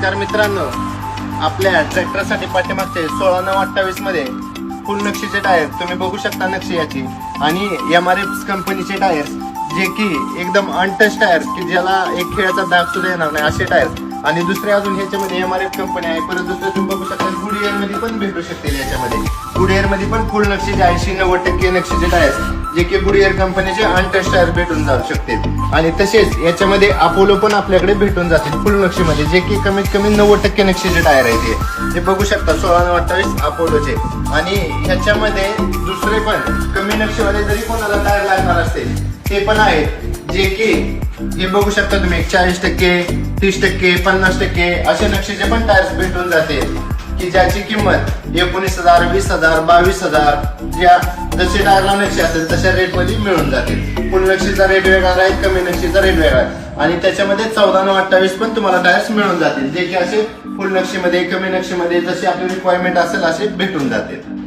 नमस्कार मित्रांनो, आपल्या ट्रॅक्टरसाठी पाठीमागचे 16/9/28 मध्ये फुल नक्षीचे टायर तुम्ही बघू शकता. नक्षी याची आणि MRF कंपनीचे टायर जे की एकदम अनटच टायर की ज्याला एक खेळाचा दाग सुद्धा येणार नाही असे टायर. आणि दुसरे अजून ह्याच्यामध्ये MRF कंपनी आहे. परत दुसरे तुम्ही बघू शकता गुडइयर मध्ये पण भेटू शकते. याच्यामध्ये गुडइयर मध्ये पण फुल नक्षीचे 80-90% नक्षीचे टायर जे की गुडइयर कंपनीचे अनटच टायर भेटून जाऊ शकते. आणि तसेच याच्यामध्ये अपोलो पण आपल्याकडे भेटून जातील फुल नक्षीमध्ये जे की कमीत कमी 90% नक्षीचे टायर आहे. ते बघू शकता 16/9/28 अपोलोचे. आणि ह्याच्यामध्ये दुसरे पण कमी नक्षीवाले जरी कोणाला टायर लागणार असतील ते पण आहेत जे की हे बघू शकता तुम्ही 40%, 30%, 50% असे नक्षीचे पण टायर्स भेटून जाते की ज्याची किंमत 19,000, 20,000, 22,000 ज्या जसे टायरला नक्षी असेल तशा रेट मध्ये मिळून जातील. फुल नक्षीचा रेट वेगळा आहे, कमी नक्षीचा रेट वेगळा आहे. आणि त्याच्यामध्ये 14/9/28 पण तुम्हाला टायर्स मिळून जातील जे की असे फुल नक्षीमध्ये, कमी नक्षीमध्ये जशी आपली रिक्वायरमेंट असेल असे भेटून जातील.